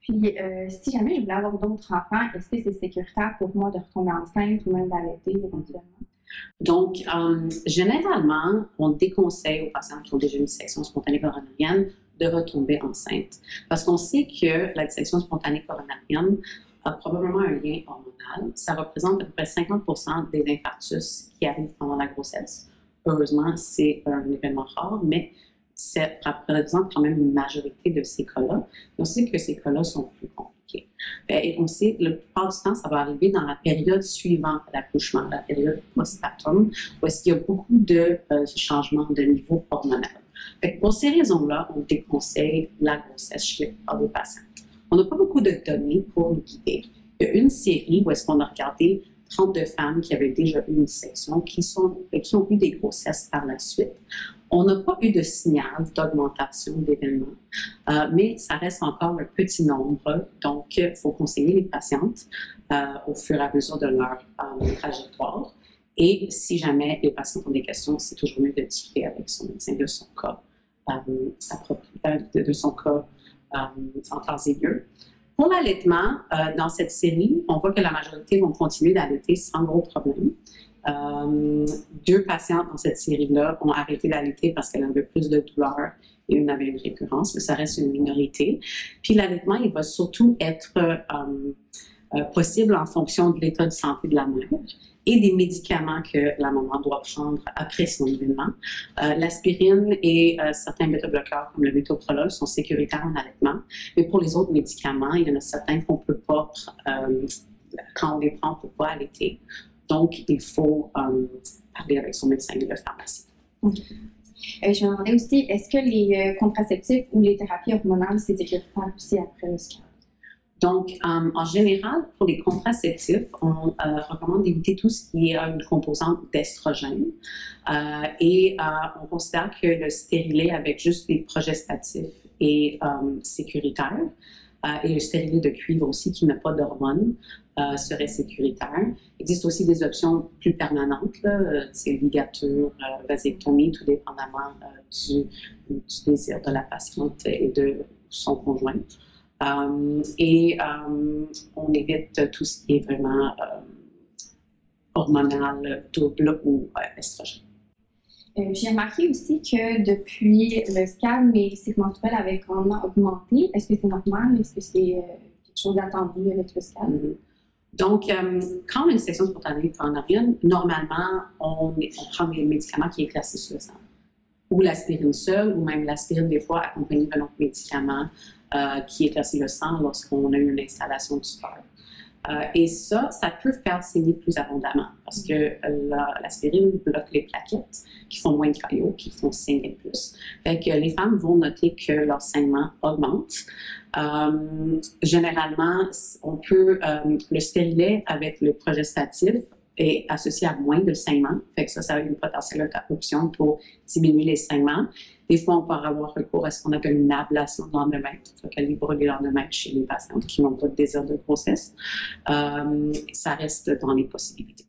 Puis, si jamais je voulais avoir d'autres enfants, est-ce que c'est sécuritaire pour moi de retomber enceinte ou même d'allaiter éventuellement? Donc, généralement, on déconseille aux patients qui ont déjà une dissection spontanée coronarienne de retomber enceinte. Parce qu'on sait que la dissection spontanée coronarienne a probablement un lien hormonal. Ça représente à peu près 50% des infarctus qui arrivent pendant la grossesse. Heureusement, c'est un événement rare, mais ça représente quand même une majorité de ces cas-là. On sait que ces cas-là sont plus compliqués. Et on sait que la plupart du temps, ça va arriver dans la période suivante à l'accouchement, la période postpartum, où est-ce qu'il y a beaucoup de changements de niveau hormonal. Pour ces raisons-là, on déconseille la grossesse chez les patients. On n'a pas beaucoup de données pour nous guider. Il y a une série où est-ce qu'on a regardé 32 femmes qui avaient déjà eu une dissection, qui ont eu des grossesses par la suite. On n'a pas eu de signal d'augmentation d'événements, mais ça reste encore un petit nombre. Donc, il faut conseiller les patientes au fur et à mesure de leur trajectoire. Et si jamais les patients ont des questions, c'est toujours mieux de discuter avec son médecin de son cas, de son cas en temps et lieu. Pour l'allaitement, dans cette série, on voit que la majorité vont continuer d'allaiter sans gros problème. 2 patientes dans cette série-là ont arrêté d'allaiter parce qu'elles avaient plus de douleur et une avait une récurrence, mais ça reste une minorité. Puis l'allaitement, il va surtout être possible en fonction de l'état de santé de la mère et des médicaments que la maman doit prendre après son événement. L'aspirine et certains bêta-bloqueurs comme le métoprolol sont sécuritaires en allaitement, mais pour les autres médicaments, il y en a certains qu'on ne peut pas, quand on les prend, on ne peut pas allaiter. Donc, il faut parler avec son médecin et le pharmacien. Okay. Je me demandais aussi, est-ce que les contraceptifs ou les thérapies hormonales, c'est sécuritaire aussi après le scan? Donc, en général, pour les contraceptifs, on recommande d'éviter tout ce qui est une composante d'estrogène. On considère que le stérilet avec juste des progestatifs est sécuritaire. Et le stérilet de cuivre aussi, qui n'a pas d'hormones, serait sécuritaire. Il existe aussi des options plus permanentes, c'est ligature, vasectomie, tout dépendamment du désir de la patiente et de son conjoint. On évite tout ce qui est vraiment hormonal, double ou estrogène. J'ai remarqué aussi que depuis le scan, mes cycles menstruels avaient grandement augmenté. Est-ce que c'est normal? Est-ce que c'est quelque chose d'attendu avec le scan? Donc, quand on a une dissection spontanée coronarienne, normalement, on prend des médicaments qui éclaircissent le sang. Ou l'aspirine seule, ou même l'aspirine des fois accompagnée d'un autre médicament qui éclaircit le sang lorsqu'on a eu une installation du cœur. Et ça peut faire saigner plus abondamment parce que l'aspirine bloque les plaquettes qui font moins de caillots, qui font saigner plus. Fait que les femmes vont noter que leur saignement augmente. Généralement, le stérilet avec le progestatif est associé à moins de saignements. Fait que ça a une potentielle option pour diminuer les saignements. Des fois, on peut avoir recours à ce qu'on appelle une ablation de l'endomètre, ça calibre les endomètres chez les patientes qui n'ont pas de désir de grossesse. Ça reste dans les possibilités.